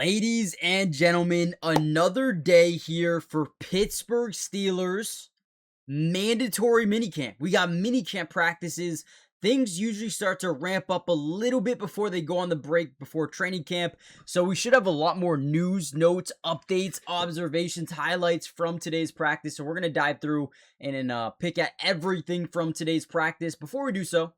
Ladies and gentlemen, another day here for Pittsburgh Steelers mandatory minicamp. We got minicamp practices. Things usually start to ramp up a little bit before they go on the break before training camp. So we should have a lot more news, notes, updates, observations, highlights from today's practice. So we're going to dive through and pick at everything from today's practice. Before we do so,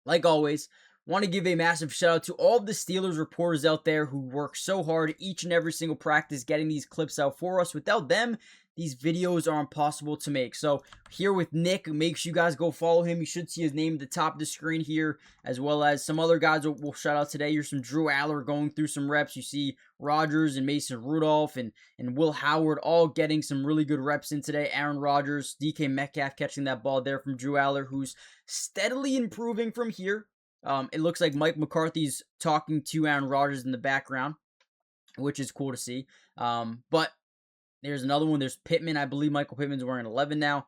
like always, want to give a massive shout out to all of the Steelers reporters out there who work so hard each and every single practice getting these clips out for us. Without them, these videos are impossible to make. So here with Nick, make sure you guys go follow him. You should see his name at the top of the screen here, as well as some other guys we'll shout out today. Here's some Drew Aller going through some reps. You see Rodgers and Mason Rudolph and Will Howard all getting some really good reps in today. Aaron Rodgers, DK Metcalf catching that ball there from Drew Aller, who's steadily improving from here. It looks like Mike McCarthy's talking to Aaron Rodgers in the background, which is cool to see. But there's another one. There's Pittman. I believe Michael Pittman's wearing 11 now.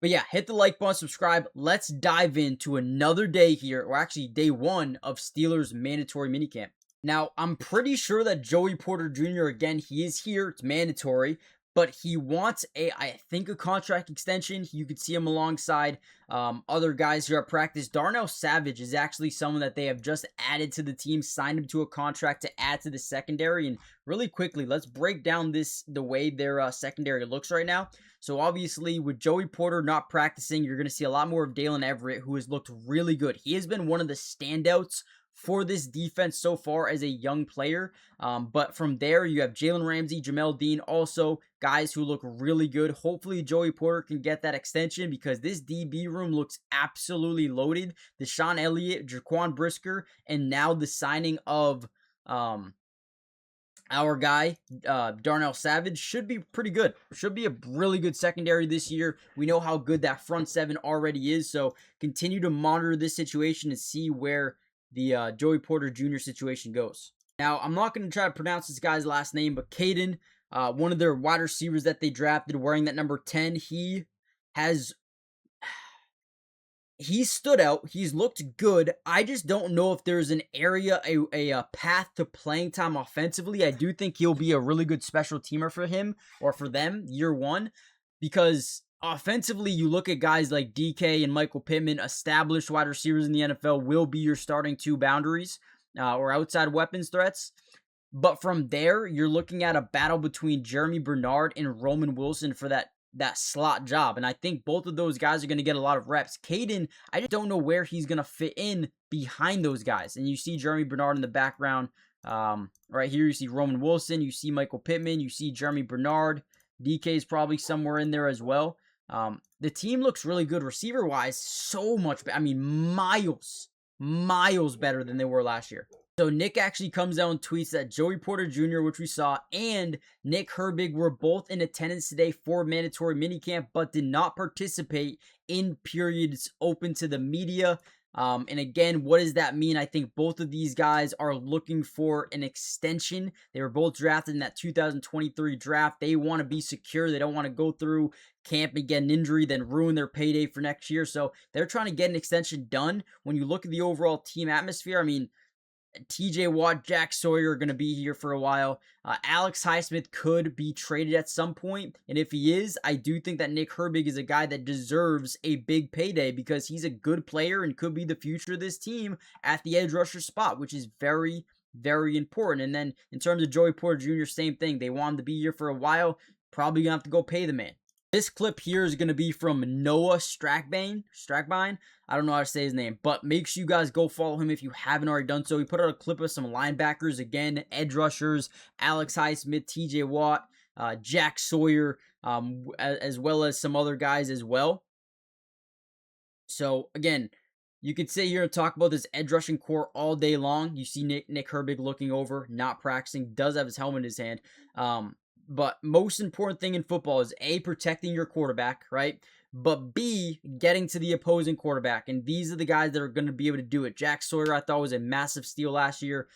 But yeah, hit the like button, subscribe. Let's dive into another day here, or actually day one of Steelers mandatory minicamp. Now, I'm pretty sure that Joey Porter Jr., again, he is here. It's mandatory. But he wants I think, a contract extension. You could see him alongside other guys here at practice. Darnell Savage is actually someone that they have just added to the team, signed him to a contract to add to the secondary. And really quickly, let's break down the way their secondary looks right now. So obviously, with Joey Porter not practicing, you're going to see a lot more of Dalen Everett, who has looked really good. He has been one of the standouts for this defense so far as a young player. But from there, you have Jalen Ramsey, Jamel Dean, also guys who look really good. Hopefully, Joey Porter can get that extension because this DB room looks absolutely loaded. Deshaun Elliott, Jaquan Brisker, and now the signing of our guy, Darnell Savage, should be pretty good. Should be a really good secondary this year. We know how good that front seven already is, so continue to monitor this situation and see where the Joey Porter Jr. situation goes. Now, I'm not going to try to pronounce this guy's last name, but Caden, one of their wide receivers that they drafted wearing that number 10, he stood out. He's looked good. I just don't know if there's an area, a path to playing time offensively. I do think he'll be a really good special teamer for him or for them year one, because offensively, you look at guys like DK and Michael Pittman, established wide receivers in the NFL, will be your starting two boundaries or outside weapons threats. But from there, you're looking at a battle between Jeremy Bernard and Roman Wilson for that slot job. And I think both of those guys are going to get a lot of reps. Caden, I just don't know where he's going to fit in behind those guys. And you see Jeremy Bernard in the background. Right here, you see Roman Wilson. You see Michael Pittman. You see Jeremy Bernard. DK is probably somewhere in there as well. The team looks really good receiver-wise, so much better. I mean, miles better than they were last year. So Nick actually comes out and tweets that Joey Porter Jr., which we saw, and Nick Herbig were both in attendance today for mandatory minicamp, but did not participate in periods open to the media. And again, what does that mean? I think both of these guys are looking for an extension. They were both drafted in that 2023 draft. They want to be secure. They don't want to go through camp and get an injury, then ruin their payday for next year. So they're trying to get an extension done. When you look at the overall team atmosphere, I mean, TJ Watt, Jack Sawyer are going to be here for a while. Alex Highsmith could be traded at some point. And if he is, I do think that Nick Herbig is a guy that deserves a big payday because he's a good player and could be the future of this team at the edge rusher spot, which is very, very important. And then in terms of Joey Porter Jr., same thing. They want him to be here for a while. Probably going to have to go pay the man. This clip here is going to be from Noah Strackbine. I don't know how to say his name, but make sure you guys go follow him if you haven't already done so. He put out a clip of some linebackers, again, edge rushers, Alex Highsmith, TJ Watt, Jack Sawyer, as well as some other guys as well. So, again, you could sit here and talk about this edge rushing core all day long. You see Nick Herbig looking over, not practicing, does have his helmet in his hand. But most important thing in football is A, protecting your quarterback, right? But B, getting to the opposing quarterback. And these are the guys that are going to be able to do it. Jack Sawyer, I thought, was a massive steal last year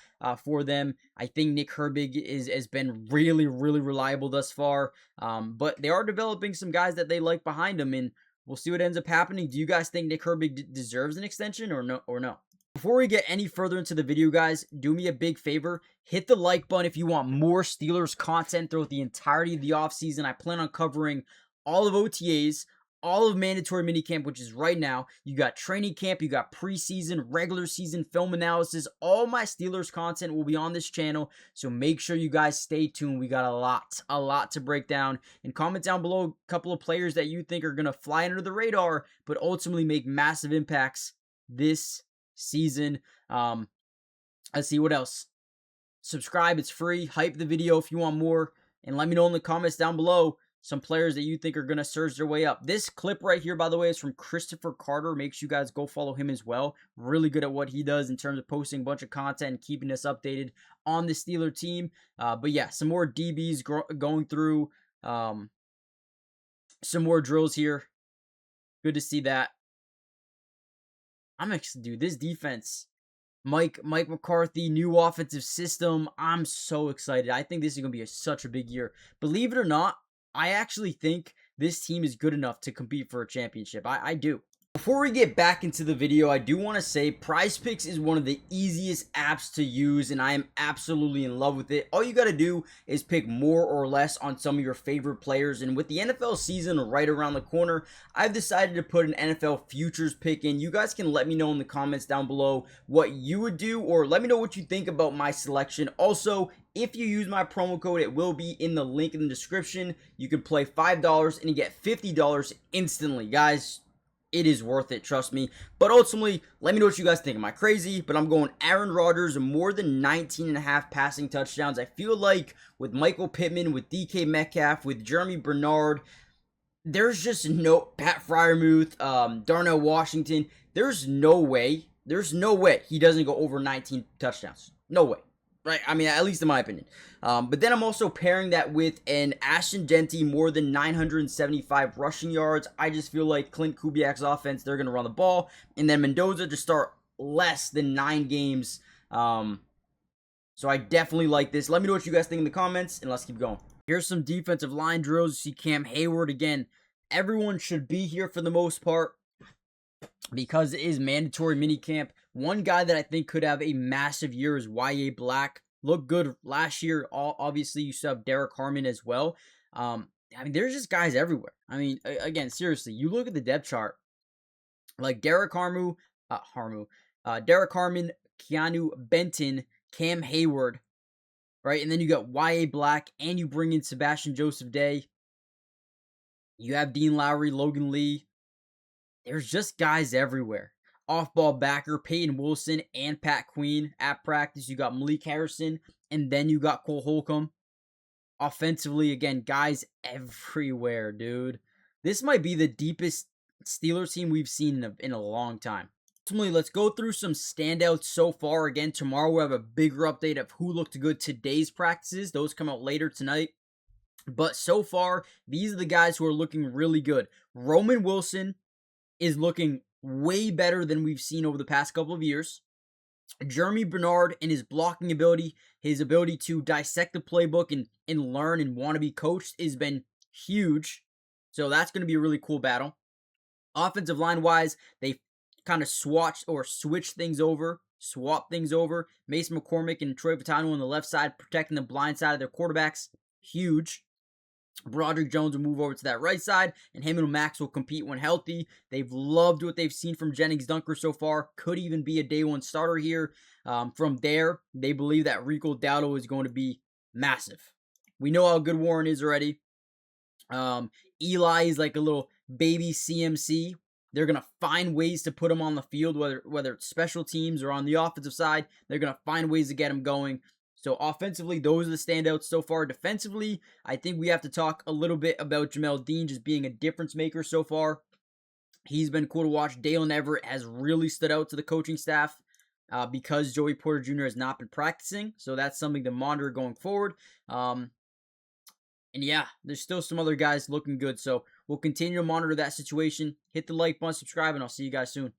for them. I think Nick Herbig has been really, really reliable thus far. But they are developing some guys that they like behind them, and we'll see what ends up happening. Do you guys think Nick Herbig deserves an extension or no? Before we get any further into the video, guys, do me a big favor. Hit the like button if you want more Steelers content throughout the entirety of the offseason. I plan on covering all of OTAs, all of mandatory minicamp, which is right now. You got training camp, you got preseason, regular season, film analysis. All my Steelers content will be on this channel, so make sure you guys stay tuned. We got a lot to break down. And comment down below a couple of players that you think are going to fly under the radar, but ultimately make massive impacts this season. Let's see what else. Subscribe, it's free. Hype the video if you want more, and let me know in the comments down below some players that you think are going to surge their way up. This clip right here, by the way, is from Christopher Carter. Make sure you guys go follow him as well. Really good at what he does in terms of posting a bunch of content and keeping us updated on the Steeler team. But yeah, some more DBs going through some more drills here. Good to see that. I'm excited, dude. This defense, Mike McCarthy, new offensive system. I'm so excited. I think this is going to be such a big year. Believe it or not, I actually think this team is good enough to compete for a championship. I do. Before we get back into the video, I do want to say PrizePicks is one of the easiest apps to use, and I am absolutely in love with it. All you got to do is pick more or less on some of your favorite players, and with the NFL season right around the corner, I've decided to put an NFL futures pick in. You guys can let me know in the comments down below what you would do, or let me know what you think about my selection. Also, if you use my promo code, it will be in the link in the description. You can play $5 and you get $50 instantly. Guys, it is worth it, trust me. But ultimately, let me know what you guys think. Am I crazy? But I'm going Aaron Rodgers, more than 19.5 passing touchdowns. I feel like with Michael Pittman, with DK Metcalf, with Jeremy Bernard, there's just no Pat Freiermuth, Darnell Washington. There's no way he doesn't go over 19 touchdowns. No way. Right? I mean, at least in my opinion. But then I'm also pairing that with an Ashton Denty, more than 975 rushing yards. I just feel like Clint Kubiak's offense, they're going to run the ball. And then Mendoza to start less than 9 games. So I definitely like this. Let me know what you guys think in the comments, and let's keep going. Here's some defensive line drills. You see Cam Hayward again. Everyone should be here for the most part, because it is mandatory minicamp. One guy that I think could have a massive year is Y.A. Black. Looked good last year. Obviously, you still have Derek Harmon as well. I mean, there's just guys everywhere. I mean, again, seriously, you look at the depth chart, like Derek Harmon, Keanu Benton, Cam Hayward, right? And then you got Y.A. Black, and you bring in Sebastian Joseph Day. You have Dean Lowry, Logan Lee. There's just guys everywhere. Off-ball backer, Peyton Wilson and Pat Queen at practice. You got Malik Harrison, and then you got Cole Holcomb. Offensively, again, guys everywhere, dude. This might be the deepest Steelers team we've seen in a long time. Ultimately, let's go through some standouts so far. Again, tomorrow we'll have a bigger update of who looked good today's practices. Those come out later tonight. But so far, these are the guys who are looking really good. Roman Wilson is looking way better than we've seen over the past couple of years. Jeremy Bernard and his blocking ability, his ability to dissect the playbook and learn and want to be coached has been huge. So that's going to be a really cool battle. Offensive line-wise, they kind of switched things over. Mason McCormick and Troy Vitano on the left side, protecting the blind side of their quarterbacks. Huge. Broderick Jones will move over to that right side, and him and Max will compete when healthy. They've loved what they've seen from Jennings Dunker so far. Could even be a day one starter here. From there, they believe that Rico Dowdle is going to be massive. We know how good Warren is already. Eli is like a little baby CMC. They're going to find ways to put him on the field, whether it's special teams or on the offensive side. They're going to find ways to get him going. So offensively, those are the standouts so far. Defensively, I think we have to talk a little bit about Jamel Dean just being a difference maker so far. He's been cool to watch. Dalen Everett has really stood out to the coaching staff because Joey Porter Jr. has not been practicing. So that's something to monitor going forward. And yeah, there's still some other guys looking good. So we'll continue to monitor that situation. Hit the like button, subscribe, and I'll see you guys soon.